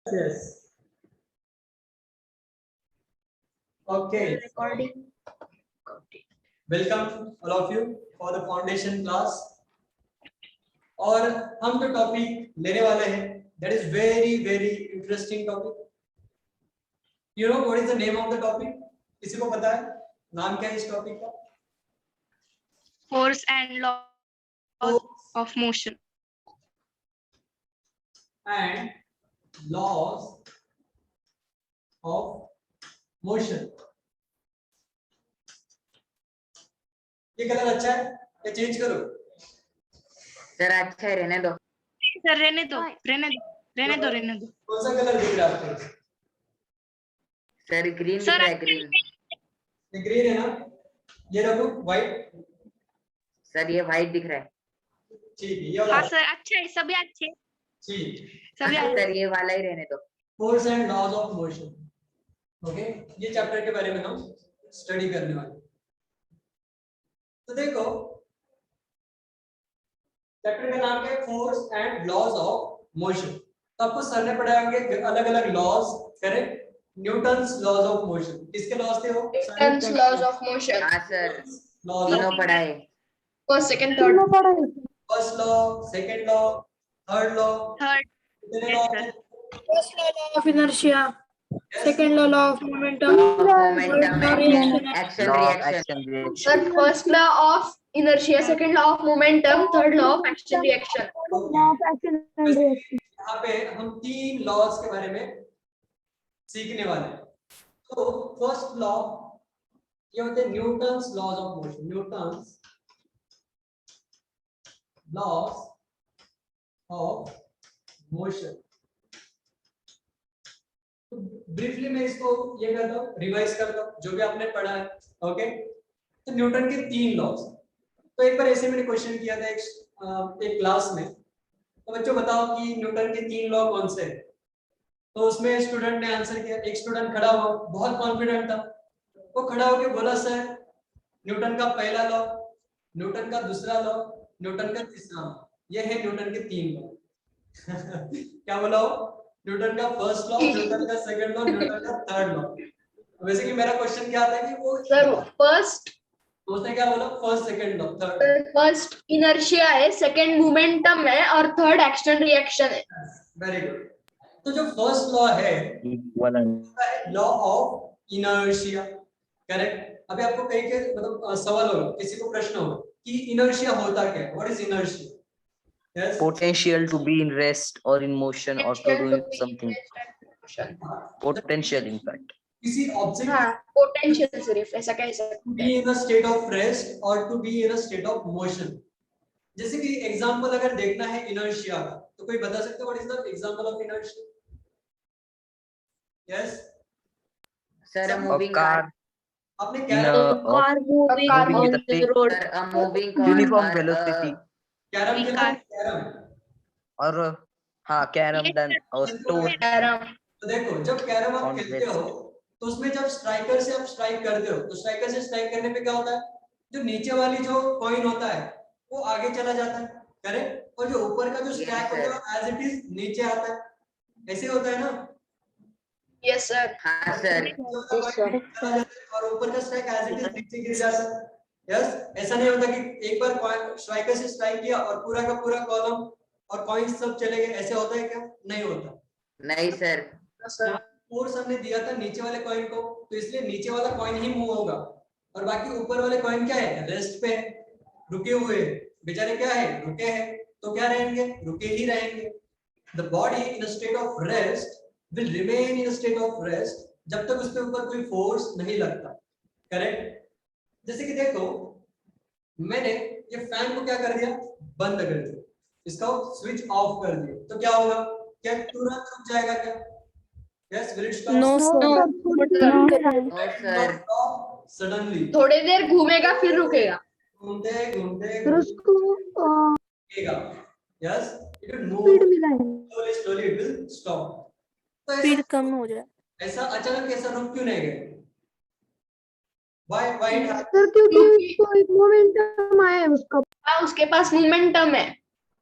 Yes. Okay. Recording. Welcome all of you for the foundation class. और हम जो topic लेने वाले हैं that is very interesting topic. You know what is the name of the topic? किसी को पता है नाम क्या है इस टॉपिक का? Force and laws of motion. And laws of motion. ये कलर अच्छा है या चेंज करो? सर अच्छा है, रहने दो सर रहने दो। कौन सा कलर दिख रहा है आपको? सर ग्रीन दिख सर, रहा है, ग्रीन। ये ग्रीन है ना? ये रखो व्हाइट। सर ये व्हाइट दिख रहा है। ठीक है, ये वाला हाँ सर, अच्छा है, सभी अच्छे। ठीक। सभी अच्छे। सर ये वाला ही रहने दो। Force and laws of motion. Okay, ये चैप्टर के बारे में हम स्टडी करने वाले। तो देखो चैप्टर का नाम क्या है? Force and laws of motion. तो आपको सर ने पढ़ाए होंगे अलग अलग laws, correct? Newton's laws of motion. किसके लॉज थे वो? Newton's laws of motion. हाँ सर, लॉज तीनों ऑफ पढ़ाए। First, second, third. First law, second law, third law. Third. कितने लॉ Yes, हैं? First law of inertia. Second law of momentum. Momentum, Reaction. Action, reaction. Sir, first law of inertia, second law of momentum, third law of action reaction. यहाँ पे हम तीन laws के बारे में सीखने वाले हैं। तो फर्स्ट लॉ ये होते हैं Newton's laws of motion. Newton's laws of motion. तो ब्रीफली मैं इसको ये करता हूँ, रिवाइज करता हूँ जो भी आपने पढ़ा है। ओके, तो न्यूटन के तीन लॉज। तो एक बार ऐसे मैंने क्वेश्चन किया था एक क्लास में, तो बच्चों बताओ कि न्यूटन के तीन लॉ कौन से हैं? तो उसमें स्टूडेंट ने आंसर किया। एक स्टूडेंट खड़ा हुआ, बहुत कॉन्फिडेंट था, वो खड़ा होकर बोला सर न्यूटन का पहला लॉ, न्यूटन का दूसरा लॉ, न्यूटन का तीसरा लॉ, ये है न्यूटन के तीन लॉ। क्या बोला हो? न्यूटन का फर्स्ट लॉ, न्यूटन का सेकंड लॉ, न्यूटन का थर्ड लॉ। वैसे कि मेरा क्वेश्चन क्या था कि वो Sir, first, उसने क्या बोला? First, second law, third. first inertia है, second momentum है और third action reaction है. Very good. तो जो फर्स्ट लॉ है लॉ ऑफ इनर्शिया, करेक्ट? अभी आपको कहीं के मतलब सवाल होगा, किसी को प्रश्न होगा कि इनर्शिया होता क्या है? What is inertia? Yes, Potential to be in rest or in motion or to do something. Potential, in fact. किसी ऑब्जेक्ट हाँ, potential सिर्फ ऐसा कह सकते to be in a state of rest or to be in a state of motion. जैसे कि example अगर देखना है इनर्शिया का, तो कोई बता सकता है what is the example of inertia? Yes sir A moving car car. आपने in क्या a car moving with a fixed sir a moving car uniform or velocity carrom खेला? कार। कैरम। or हाँ carrom Yes, then or toad carrom. तो देखो जब carrom आप On खेलते हो तो उसमें जब स्ट्राइकर से आप स्ट्राइक करते हो तो स्ट्राइकर से स्ट्राइक करने पे क्या होता है? जो नीचे वाली जो कॉइन होता है वो आगे चला जाता है, करेक्ट? और जो ऊपर का जो Yes, स्टैक होता है एज इट इज नीचे आता है। ऐसे होता है ना? Yes, sir. हाँ सर, और ऊपर का स्ट्राइक एज इट इज नीचे गिर जाता है। यस, ऐसा नहीं होता कि एक बार स्ट्राइकर से स्ट्राइक किया और पूरा का पूरा कॉलम और कॉइंस सब चले गए, ऐसे होता है क्या? नहीं होता। नहीं सर। Sir. फोर्स हमने दिया था नीचे वाले कॉइन को, तो इसलिए नीचे वाला कॉइन ही मूव होगा और बाकी ऊपर वाले कॉइन क्या है? रेस्ट पे है, रुके हुए बेचारे क्या है? रुके हैं। तो क्या रहेंगे? रुके ही रहेंगे। The body in a state of rest will remain in a state of rest जब तक उसके ऊपर कोई फोर्स नहीं लगता, करेक्ट? जैसे कि देखो मैंने ये फैन को क्या कर दिया? बंद कर दिया, इसका स्विच ऑफ कर दिया, तो क्या होगा? क्या तुरंत रुक जाएगा क्या? Yes, will it stop? No, sir. No sir. Suddenly थोड़ी देर घूमेगा फिर रुकेगा. घूमते घूमते फिर उसको रुकेगा। Yes, it will move speed मिला है, slowly slowly it will stop. तो स्पीड कम हो जाए ऐसा अचानक ऐसा रुक क्यों नहीं गए? why it happened? सर, क्योंकि उसको एक मोमेंटम आया है उसका. हाँ, उसके पास मोमेंटम है.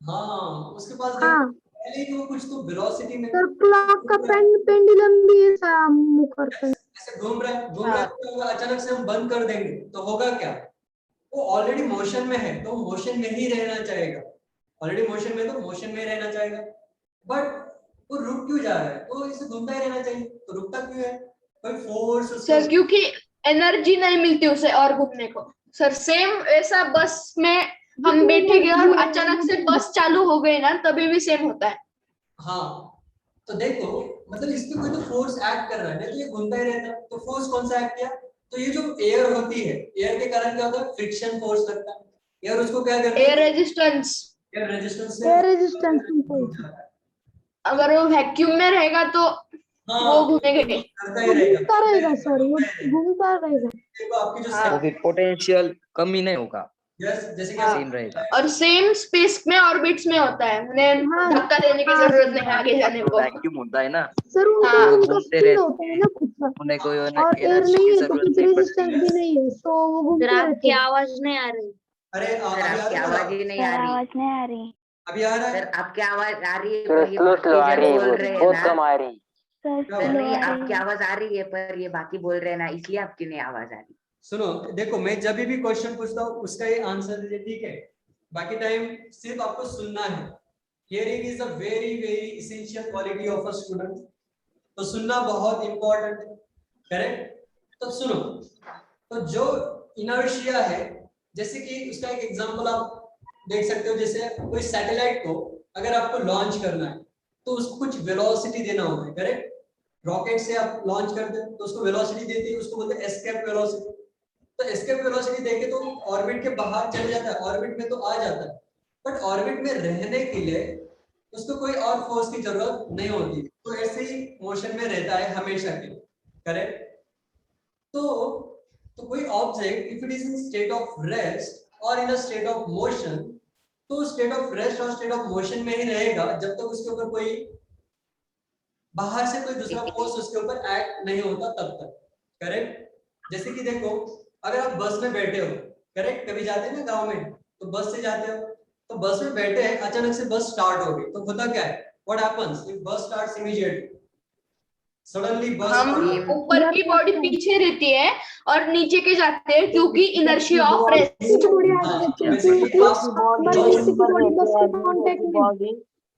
हाँ, उसके पास हाँ. देखो पहले ही वो कुछ तो वेलोसिटी में सर क्लॉक का पेंडुलम भी ऐसा मूव करता है। ऐसे घूम रहा है तो होगा, अचानक से हम बंद कर देंगे तो होगा क्या? वो ऑलरेडी मोशन में है तो मोशन में ही रहना चाहेगा, ऑलरेडी मोशन में तो मोशन में ही रहना चाहेगा, बट वो रुक क्यों जा रहा है? तो इसे घूमता ही रहना चाहिए, तो रुकता क्यों है? कोई फोर्स सर क्योंकि एनर्जी नहीं मिलती उसे और घूमने को। सर सेम ऐसा बस में हम बैठे गए और अचानक से बस चालू हो गई ना, तभी भी सेम होता है। हाँ तो देखो मतलब इस पे कोई तो फोर्स एक्ट कर रहा है, नहीं तो ये घूमता ही रहता है। तो फोर्स कौन सा एक्ट किया? तो ये जो एयर होती है, एयर के कारण क्या होता है? फ्रिक्शन फोर्स लगता है, एयर उसको क्या करता है? Air resistance. Air resistance air resistance अगर वो वैक्यूम में रहेगा तो वो घूमेगा नहीं। करता ही रहेगा, घूमता रहेगा सर, वो घूमता रहेगा। देखो आपकी जो हाँ। तो फिर पोटेंशियल कमी नहीं होगा, यस जैसे कि हाँ। सेम रहेगा। और सेम स्पेस में ऑर्बिट्स में होता है, उन्हें हाँ। धक्का देने की जरूरत नहीं आगे जाने को। वैक्यूम होता है ना, सर उनका हाँ। उनका घूमते स्पीड रहते होता है ना खुद का, उन्हें कोई और एयर एनर्जी नहीं की है तो जरूरत कुछ नहीं रेजिस्टेंस पड़ती। भी नहीं है, तो वो घूमते रहते आपकी हैं। आवाज नहीं आ रही। अरे सर आपकी आवाज ही नहीं आ रही। आवाज नहीं आ रही अभी आ रहा है? सर आपकी आवाज आ रही है थोड़ा पर ये स्लो बाकी स्लो आ जन रही है, बोल रहे हैं बहुत ना। कम आ रही। सर क्या सर हुआ? नहीं, स्लो आ आपकी रही आवाज आ रही है पर ये बाकी बोल रहे हैं ना, इसलिए आपकी नहीं आवाज आ रही। सुनो देखो मैं जब भी क्वेश्चन पूछता हूँ उसका ही आंसर दीजिए, ठीक है? बाकी टाइम सिर्फ आपको सुनना है। Hearing is a very very essential quality of a student, तो सुनना बहुत इंपॉर्टेंट है, करेक्ट? तो सुनो, तो जो इनर्शिया है, जैसे कि उसका एक एग्जांपल आप देख सकते हो, जैसे कोई सैटेलाइट को अगर आपको लॉन्च करना है तो उसको कुछ वेलोसिटी देना होता है, करेक्ट? रॉकेट से आप लॉन्च करते हो तो उसको वेलोसिटी देती है, उसको बोलते हैं एस्केप वेलोसिटी। तो एस्केप वेलोसिटी देके तो ऑर्बिट के बाहर चले जाता है, ऑर्बिट में तो आ जाता है, बट ऑर्बिट में रहने के लिए उसको कोई और फोर्स की जरूरत नहीं होती, तो ऐसे ही मोशन में रहता है हमेशा के लिए, करेक्ट? तो कोई object if it is in state of rest और इन अ स्टेट ऑफ मोशन, तो स्टेट ऑफ रेस्ट और स्टेट ऑफ मोशन में ही रहेगा जब तक उसके ऊपर कोई बाहर से कोई दूसरा फोर्स उसके ऊपर एक्ट नहीं होता तब तक, करेक्ट? जैसे कि देखो अगर आप बस में बैठे हो, करेक्ट, कभी जाते हैं ना गांव में, तो बस से जाते हो, तो बस में बैठे हैं, अचानक से बस स्टार्ट हो गई तो होता क्या है? व्हाट हैपेंस इफ बस स्टार्ट्स इमीडिएटली? सडनली बस हम ऊपर की बॉडी पीछे रहती है और नीचे के जाते हैं क्योंकि inertia of rest.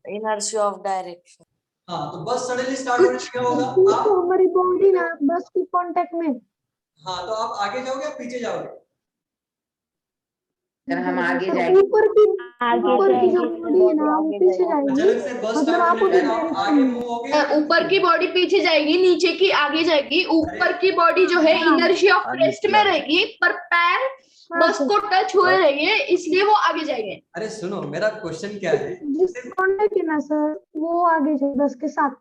Inertia of direction. हाँ तो बस सडनली स्टार्ट होने से क्या होगा? आप हमारी बॉडी ना बस की कांटेक्ट में। हाँ तो आप आगे जाओगे या पीछे जाओगे? सर हम आगे जाएंगे। ऊपर की जो बॉडी है ना वो पीछे जाएगी, अचानक से बस मतलब स्टार्ट आप होने उधर लगा, आप आगे मूव होगे या ऊपर की बॉडी पीछे जाएगी, नीचे की आगे जाएगी। ऊपर की बॉडी जो है इनर्शिया ऑफ रेस्ट में रहेगी, पर पैर बस को टच हुए रहेंगे, इसलिए वो आगे जाएंगे। अरे सुनो मेरा क्वेश्चन क्या है, जिस कांटेक्ट है ना सर वो आगे जाए बस के साथ।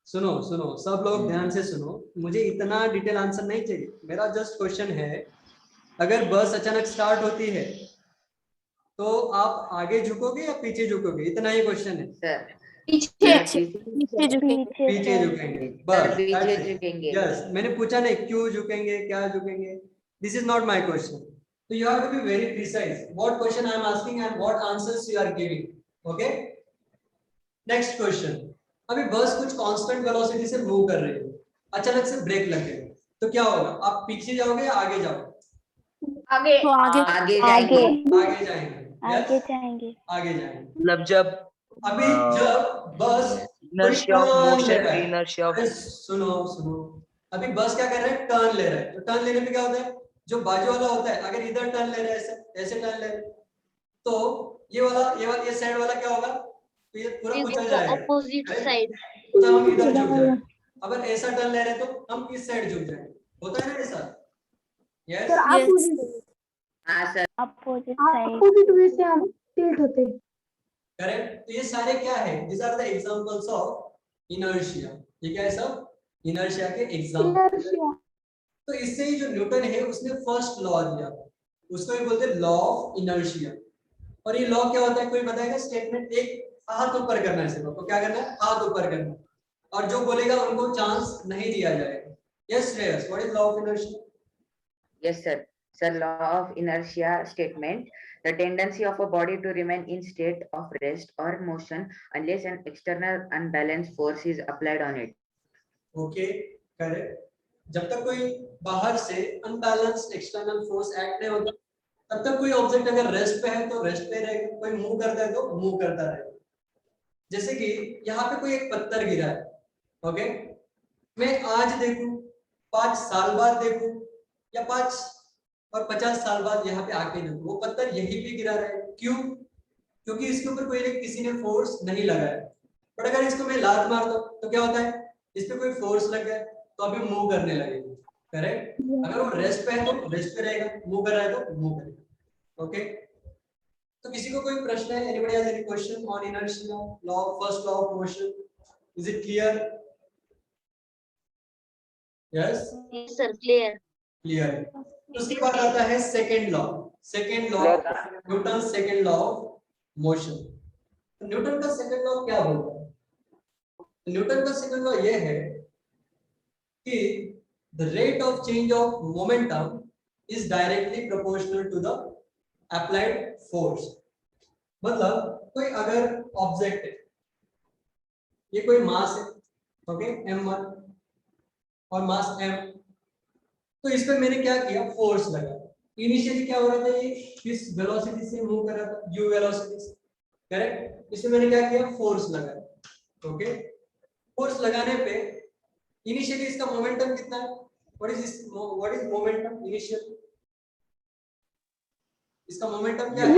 सुनो सुनो सब लोग ध्यान से सुनो, मुझे इतना डिटेल आंसर नहीं चाहिए। मेरा जस्ट क्वेश्चन है, अगर बस अचानक स्टार्ट होती है तो आप आगे झुकोगे या पीछे झुकोगे? इतना ही क्वेश्चन है। सर पीछे पीछे झुकेंगे बस, पीछे झुकेंगे। यस मैंने पूछा नहीं क्यों झुकेंगे, क्या झुकेंगे, this is not my question. So you have to be very precise what question I am asking and what answers you are giving. Okay? Next question. अभी बस कुछ कांस्टेंट वेलोसिटी से मूव कर रही है, अचानक से ब्रेक लग गया तो क्या होगा? आप पीछे जाओगे या आगे जाओगे? आगे तो आगे जाएंगे। आगे जाएंगे। आगे जाएंगे। आगे जाएंगे। मतलब जब अभी जब बस इनर्शिया ऑफ turn ले मोशन रहा है, इनर्शिया ऑफ अरे सुनो सुनो, अभी बस क्या कर रहा है? टर्न ले रहा है। तो टर्न लेने पे क्या होता है? जो बाजू वाला होता है अगर इधर टर्न ले रहा है, ऐसे टर्न ले रहा है, तो ये साइड वाला क्या होगा? तो ये पूरा कुचल जाएगा, ऑपोजिट साइड। तो हम इधर झुक जाएंगे। अगर ऐसा टर्न ले रहे हैं तो हम इस साइड झुक जाएंगे, होता है ना ऐसा? यस सर हाँ सर अपोजिट वे से हम टिल्ट होते हैं। करेक्ट। तो ये सारे क्या है? This are the examples of inertia. ये क्या है सब? इनर्शिया के एग्जांपल। इनर्शिया। तो इससे ही जो न्यूटन है उसने फर्स्ट लॉ दिया, उसको ही बोलते हैं लॉ ऑफ इनर्शिया। और ये लॉ क्या होता है? कोई बताएगा? स्टेटमेंट एक हाथ ऊपर करना है, सिर्फ आपको क्या करना है? हाथ ऊपर करना, और जो बोलेगा उनको चांस नहीं दिया जाएगा। Yes Shreyas, what is law of inertia? Yes sir. So law of inertia statement, the tendency of a body to remain in state of rest or motion unless an external unbalanced force is applied on it. Okay, correct. जब तक कोई बाहर से unbalanced external force act नहीं होता तब तक कोई ऑब्जेक्ट अगर रेस्ट पे है तो रेस्ट पे रहेगा, कोई मूव करता है तो मूव करता रहेगा। जैसे कि यहाँ पे कोई एक पत्थर गिरा है, ओके, मैं आज देखूं, 5 साल बाद देखूं, या 5 और 50 साल बाद यहाँ पे आके देखूं, वो पत्थर यहीं पे गिरा रहेगा। क्यों? क्योंकि इसके ऊपर कोई किसी ने फोर्स नहीं लगाया। बट अगर इसको मैं लात मारता हूँ तो क्या होता है, इस पे कोई फोर्स लग गया तो अभी मूव करने लगेगा, करेक्ट। अगर वो रेस्ट पे है तो रेस्ट पे रहेगा, मूव कर रहा है तो मूव करेगा। ओके, तो किसी को कोई प्रश्न है? Anybody has any question on inertia law, first law of motion? Is it clear? Yes, Yes, sir. Clear. Clear. तो उसके बाद आता है second law, Newton second law of motion. Newton का सेकंड लॉ क्या बोलता है? न्यूटन का सेकंड लॉ ये है कि the rate of change of momentum is directly proportional to the applied force। मतलब कोई अगर ऑब्जेक्ट है, ये कोई मास है, ओके, m1 और मास m, तो इस पे मैंने क्या किया, फोर्स लगा। इनिशियली क्या हो रहा था, ये किस वेलोसिटी से मूव कर रहा था, u वेलोसिटी से, करेक्ट। इसमें मैंने क्या किया, फोर्स लगाया। ओके, फोर्स लगाने पे इनिशियली इसका मोमेंटम कितना है? What is momentum initial? इसका मोमेंटम क्या है?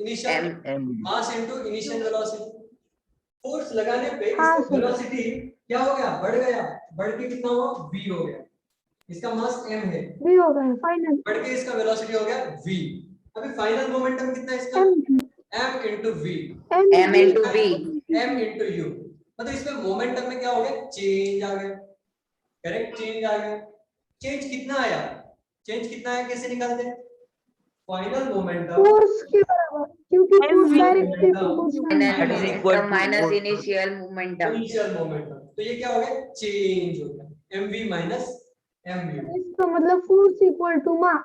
Initial mass into initial velocity. Force लगाने पे इसका वेलोसिटी क्या हो गया, बढ़ गया, बढ़ के कितना हुआ, v हो गया। इसका मास m है, v हो गया फाइनल, बढ़ के इसका वेलोसिटी हो गया v। अभी फाइनल मोमेंटम कितना है इसका, m into v, m into v, m into u। मतलब इसमें मोमेंटम में क्या हो गया, चेंज आ गया, करेक्ट, चेंज आ गया। चेंज कितना आया, चेंज कितना आया, कैसे निकालते हैं? फाइनल मोमेंटम फोर्स के बराबर, क्योंकि force directly That is equal to minus force. initial momentum। Initial momentum, तो ये क्या हो गया, चेंज हो गया, mv minus mu। इसका मतलब फोर्स इक्वल टू मास।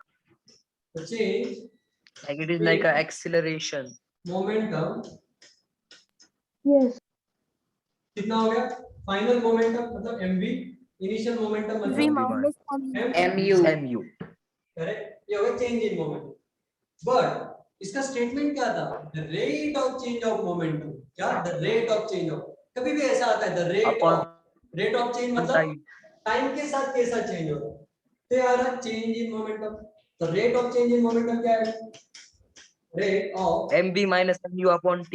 तो change Like it is like a acceleration. Momentum yes, कितना हो गया, फाइनल मोमेंटम मतलब mv, इनिशियल मोमेंटम मतलब mu। करेक्ट, ये हो गया चेंज इन मोमेंटम। बट इसका स्टेटमेंट क्या था, the rate of change of momentum. क्या, the rate of change of, कभी भी ऐसा आता है, द रेट ऑफ चेंज मतलब टाइम के साथ कैसा चेंज हो रहा है, तो यार चेंज इन मोमेंटम। तो rate of change in momentum क्या है, rate of mv minus mu upon t.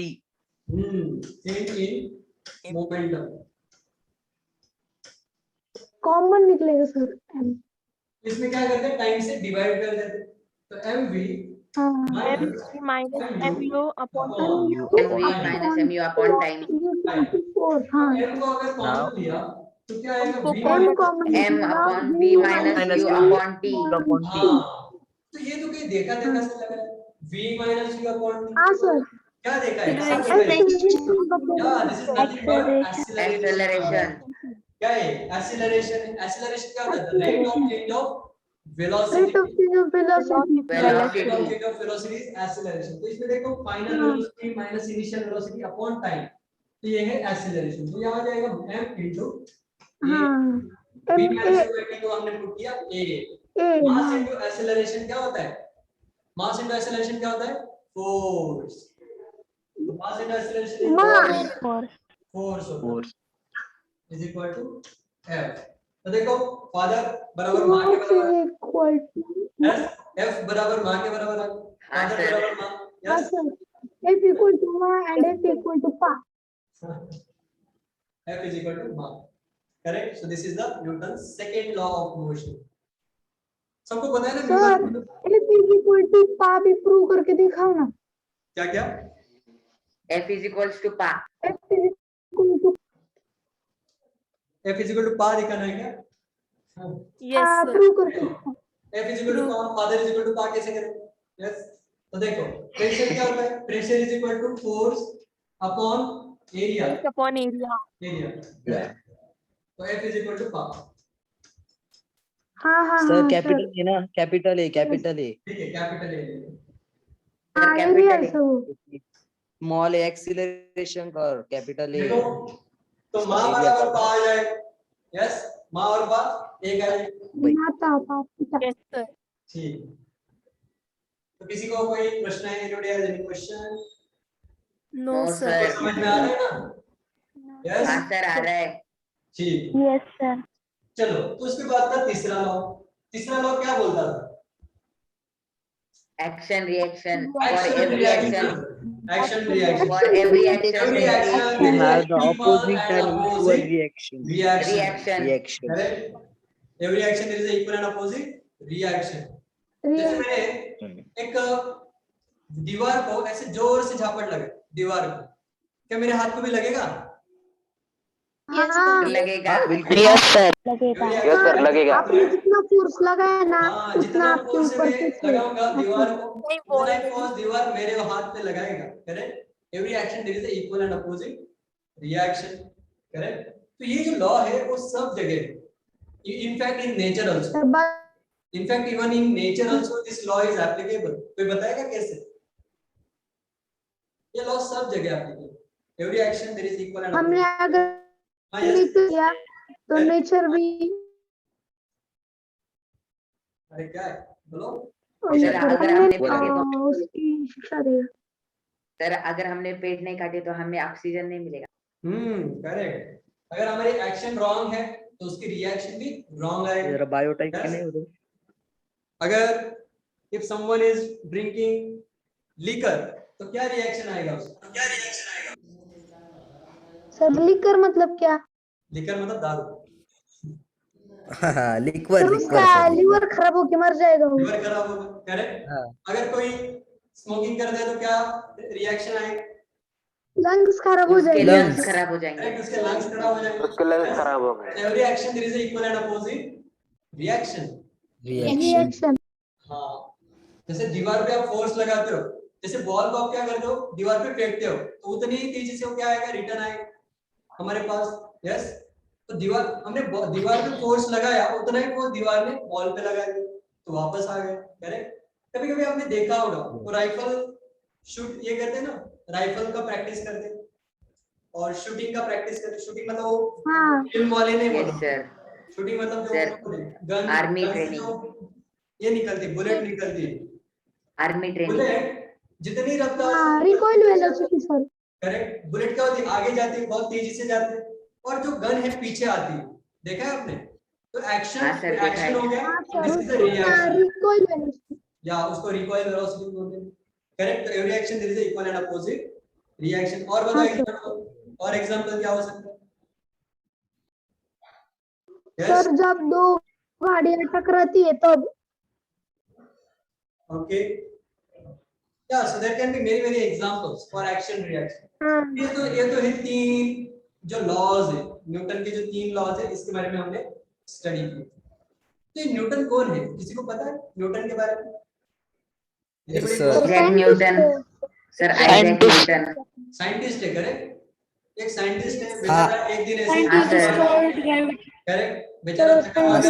Change in momentum. Common निकलेगा सर m। इसमें क्या करते हैं, टाइम से डिवाइड कर देते हैं, तो mv हाँ, minus mu upon mv minus mu upon time। Force, हाँ, m को अगर कॉमन लिया तो क्या आएगा, v m common m upon v minus u upon t। Upon t. हाँ, तो ये तो कहीं देखा सा लग रहा है, v minus u upon t। हाँ सर, क्या देखा है, acceleration का yeah, this is nothing but acceleration। क्या है, acceleration है। acceleration क्या होता है, rate of change of velocity। rate of change of velocity। rate of change of velocity is acceleration। तो इसमें देखो final velocity minus initial velocity upon time, तो ये है acceleration। तो यहाँ आ जाएगा m into हाँ, v minus u को हमने पुट किया a। मास इनटू एक्सेलरेशन क्या होता है, मास इनटू एक्सेलरेशन क्या होता है, force. Mass into acceleration force is equal to f। तो देखो फादर बराबर मां के बराबर, इक्वल टू f बराबर मां के बराबर है, फादर बराबर मां, यस, f इक्वल टू मां एंड f इक्वल टू पा। f is equal to मां, correct. So this is the Newton second law of motion. सबको पता है ना सर, f इक्वल टू पा भी प्रूव करके दिखाओ ना। क्या क्या, f is equals to pa। f equal to f is equal to पा दिखाना है क्या, yes प्रूव करके दिखाओ। f is equal to पा, फादर is equal to पा कैसे करें, यस। तो देखो प्रेशर क्या होता है, pressure is equal to force upon area, upon area area, तो f is equal to पा। हाँ हाँ सर हाँ कैपिटल सर है ना, कैपिटल है, कैपिटल है। ठीक है, कैपिटल ए। हाँ एरिया है सर वो। स्मॉल एक्सीलरेशन कर, कैपिटल ए। देखो तो माँ एरिया बराबर का पा आ जाएगा। यस, माँ और पा एक आ जाएगा। माता पिता। Yes, sir. ठीक। तो किसी को कोई प्रश्न है? Anybody has any question? No, No, sir. sir. समझ में आ रहा है ना? यस, हाँ सर आ रहा है। ठीक। Yes sir. चलो, तो उसके बाद था तीसरा लॉ। तीसरा लॉ क्या बोलता था? Action reaction for action every reaction. action. Action reaction. For every action Every there is action to there is have an the equal opposite and and equal opposite reaction. reaction. reaction. Reaction. Correct? Every action there is an equal and opposite reaction. जैसे मैंने एक दीवार को ऐसे जोर से झापट लगे दीवार को, क्या मेरे हाथ को भी लगेगा? हाँ लगेगा। हाँ बिल्कुल। Yes, sir. लगेगा। Yes, sir, हाँ, आपने जितना फोर्स लगाया ना हाँ, उतना जितना आपके फोर्स ऊपर मैं से लगाऊंगा दीवार को, नहीं, उतना ही बोल फोर्स दीवार मेरे हाथ पे लगाएगा। Correct? Every action there is a equal and opposite reaction. Correct? तो ये जो लॉ है वो सब जगह, in fact in nature also, in fact even in nature also this law is applicable. कोई बताएगा कैसे? ये लॉ सब जगह applicable. Every action there is equal and हमने अपोजिट। अगर हाँ नहीं यस। किया तो नेचर भी अरे क्या है? बोलो। सर अगर हमने उसकी शिक्षा देगा। सर अगर हमने पेड़ नहीं काटे तो हमें ऑक्सीजन नहीं मिलेगा। करेक्ट। अगर हमारी एक्शन रॉन्ग है तो उसकी रिएक्शन भी रॉन्ग आएगी। जरा बायोटाइप Yes. के नहीं होते। अगर if someone is drinking liquor तो क्या रिएक्शन आएगा उसका? क्या रिएक्शन आएगा? सर लिकर मतलब क्या? लिकर मतलब दारू। हाँ लिक्वर सर लिक्वर उसका सर लिवर खराब होके मर जाएगा वो। लिवर खराब होगा। करेक्ट? हाँ अगर कोई स्मोकिंग करता है तो क्या रिएक्शन आएगा? लंग्स खराब हो उसके जाएंगे। लंग्स खराब हो जाएंगे। करेक्ट, उसके लंग्स खराब हो जाएंगे। उसके लंग्स खराब हो गए। Every action there is a equal and opposite reaction. Reaction. Reaction. हाँ, जैसे दीवार पे आप फोर्स लगाते हो, जैसे बॉल को आप क्या करते हो? दीवार पे फेंकते हो तो उतनी ही तेजी से वो क्या आएगा? रिटर्न आएगा हमारे पास। यस, तो दीवार हमने दीवार पे फोर्स लगाया, उतना ही फोर्स दीवार ने बॉल पे लगा दिया तो वापस आ गया। करेक्ट? कभी कभी आपने देखा होगा वो राइफल शूट ये करते हैं ना, राइफल का प्रैक्टिस करते हैं और शूटिंग का प्रैक्टिस करते हैं। शूटिंग मतलब वो हाँ फिल्म वाले नहीं यस बोल रहा, सर। शूटिंग मतलब Sir, जो गन army से training. जो ये निकलती बुलेट निकलती है, आर्मी ट्रेनिंग। बुलेट जितनी रफ्तार हाँ से recoil velocity sir. Correct, bullet क्या होती है? आगे जाती है, बहुत तेजी से जाती है, और जो गन है पीछे आती है। देखा है आपने? तो एक्शन हाँ सर, देखा एक्शन है। हो गया, हाँ sir this is the reaction recoil velocity. या उसको रिकॉइल वेलोसिटी बोलते हैं। करेक्ट? तो every action there is equal and opposite reaction. और बताओ हाँ, एग्जांपल, और एग्जांपल क्या हो सकता है? सर जब दो गाड़ियां टकराती है तब। Okay, yeah, so there can be many examples for action reaction. हाँ ये तो है तीन जो लॉज है, न्यूटन के जो तीन लॉज है, इसके बारे में हमने स्टडी की। तो ये न्यूटन कौन है? किसी को पता है न्यूटन के बारे में? Yes, Anybody sir. know? Isaac Newton. Sir Isaac Newton. Scientist है। करेक्ट, एक साइंटिस्ट है, हाँ। बेचारा एक दिन ऐसे हाँ, करेक्ट, बेचारा थका हुआ हाँ, था,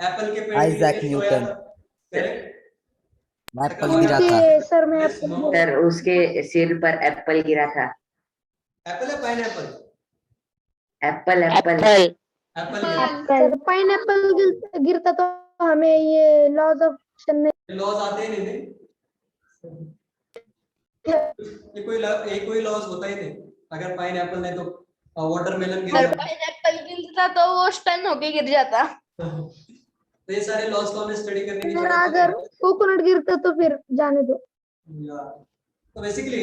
एप्पल के पेड़ के आइजैक नीचे सोया न्यूटन। था। करेक्ट, एप्पल गिरा था। उसके सर में Yes, no. सर उसके सिर पर एप्पल गिरा था। एप्पल है पाइनएप्पल? Apple Apple. एप्पल गिरा। सर पाइनएप्पल गिरता तो हमें ये लॉज ऑफ एक्शन नहीं। लॉज आते ही नहीं थे, ये कोई लॉज होता ही नहीं। अगर पाइनएप्पल नहीं तो वाटरमेलन गिर अगर जाता। पाइनएप्पल गिरता तो वो स्टन होके गिर जाता। तो ये सारे लॉज को हमें स्टडी करने की सर जरूरत अगर है। कोकोनट गिरता तो फिर जाने दो। या तो बेसिकली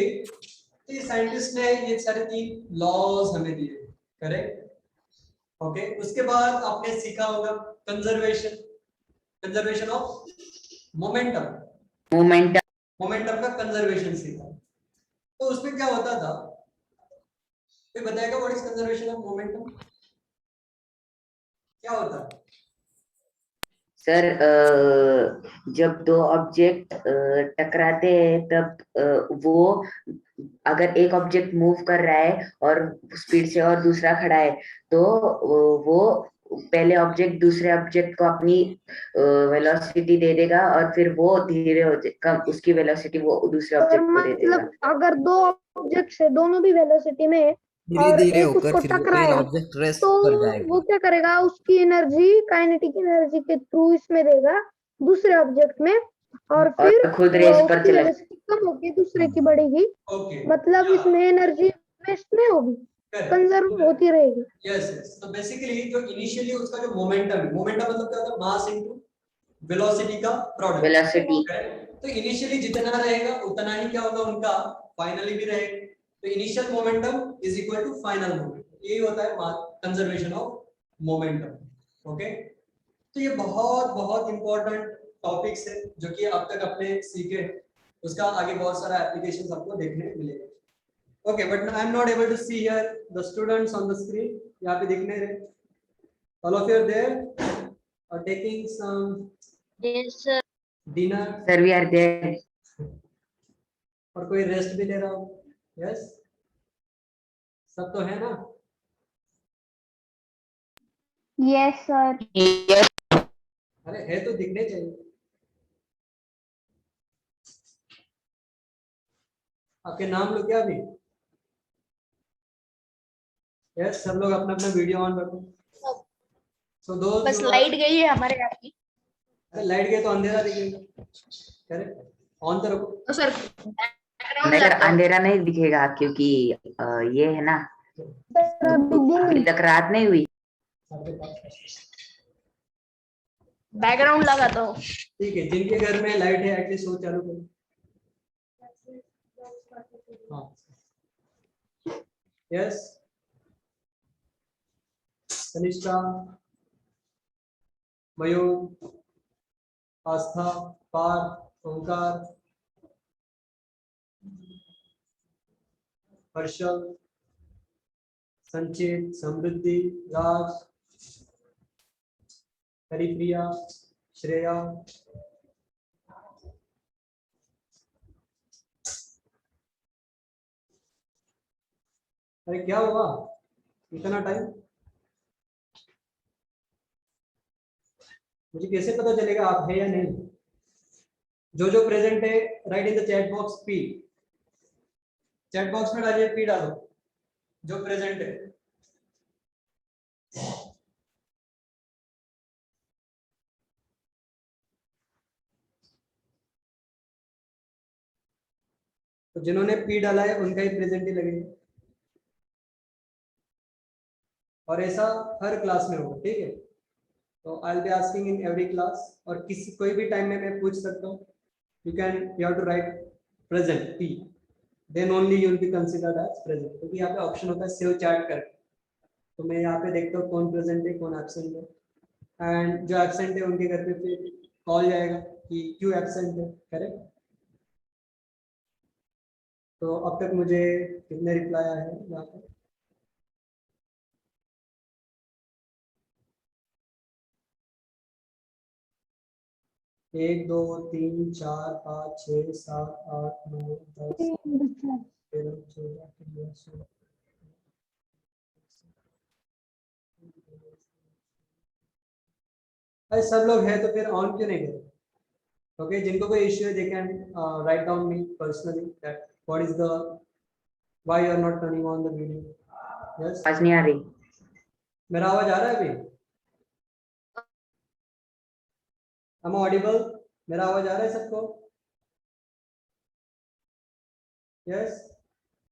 ये साइंटिस्ट ने ये सारे तीन लॉज हमें दिए। करेक्ट? ओके, उसके बाद आपने सीखा होगा conservation, conservation of momentum, momentum. Momentum का कंजर्वेशन सीखा। तो उसमें क्या होता था, कोई बताएगा what is conservation of momentum? क्या होता है? सर जब दो ऑब्जेक्ट टकराते हैं तब वो अगर एक ऑब्जेक्ट मूव कर रहा है और स्पीड से और दूसरा खड़ा है तो वो पहले ऑब्जेक्ट दूसरे ऑब्जेक्ट को अपनी वेलोसिटी दे देगा और फिर वो धीरे हो कम उसकी वेलोसिटी वो दूसरे और ऑब्जेक्ट को दे देगा। मतलब अगर दो ऑब्जेक्ट्स है दोनों भी वेलोसिटी में है धीरे और धीरे एक होकर उसको फिर वो पेन टकराया ऑब्जेक्ट रेस्ट तो पर वो जाएगा। क्या करेगा, उसकी एनर्जी काइनेटिक एनर्जी के थ्रू इसमें देगा दूसरे ऑब्जेक्ट में और फिर और खुद वो रेस पर उसकी चला। वेलोसिटी कम होगी दूसरे की बढ़ेगी, ओके मतलब इसमें एनर्जी वेस्ट नहीं होगी, कंजर्व होती रहेगी। यस यस, तो बेसिकली जो इनिशियली उसका जो मोमेंटम मतलब क्या होता है, मास इनटू वेलोसिटी का प्रोडक्ट, वेलोसिटी तो इनिशियली जितना रहेगा उतना ही क्या होगा उनका फाइनली भी रहेगा। तो initial momentum is equal to final momentum, यही होता है कंजर्वेशन ऑफ मोमेंटम। ओके, तो ये बहुत बहुत इंपॉर्टेंट टॉपिक्स है जो कि अब तक अपने सीखे, उसका आगे बहुत सारा एप्लीकेशंस आपको देखने मिलेगा। Okay, but I am not able to see here the students on the screen, यहाँ पे दिखने रहे, all of you are there और taking some Yes, sir. Dinner, sir we are there. और कोई रेस्ट भी ले रहा हो? यस, सब तो है ना? Yes sir. अरे है तो दिखने चाहिए। आपके नाम लो क्या अभी? यस, सब लोग अपना अपना वीडियो ऑन रखो। सो दो बस लाइट गई है हमारे यहाँ की। अरे लाइट गई तो अंधेरा दिखेगा, करेक्ट, ऑन तो रखो। तो सर नहीं सर अंधेरा नहीं दिखेगा क्योंकि ये है ना, सर अभी अभी दिन तक रात नहीं हुई। बैकग्राउंड लगा तो ठीक है, जिनके घर में लाइट है एटलीस्ट वो चालू करो। हाँ, यस, कनिष्ठा, मयूर, आस्था, पार, ओंकार, हर्षल, संचित, समृद्धि, राज, हरिप्रिया, श्रेया, अरे क्या हुआ इतना टाइम? मुझे कैसे पता चलेगा आप है या नहीं? जो प्रेजेंट है right in the chat box P, chat box में डालिए पी डालो जो प्रेजेंट है। तो जिन्होंने पी डाला है उनका ही प्रेजेंट ही लगेगा, और ऐसा हर क्लास में होगा, ठीक है? तो I will be asking in every class, और किसी कोई भी टाइम में मैं पूछ सकता हूँ। You have to write present P, then only you will be considered as present, क्योंकि यहाँ पे ऑप्शन होता है सेव चैट करके। तो मैं यहाँ पे देखता हूँ कौन प्रेजेंट है कौन एब्सेंट है, एंड जो एब्सेंट है उनके घर पे फिर कॉल जाएगा कि क्यों एब्सेंट है, करेक्ट? तो अब तक मुझे कितने रिप्लाई आए हैं यहाँ पे? एक, दो, तीन, चार, पाँच, छः, सात, आठ, 9, 10, 13, 14, 15, 16। अरे सब लोग हैं तो फिर ऑन क्यों नहीं करें? ओके, जिनको कोई इश्यू है they can write down me personally that what is the why you are not turning on the video. Yes, आवाज नहीं आ रही। मेरा आवाज आ रहा है अभी? Am audible? मेरा आवाज आ रहा है सबको? यस,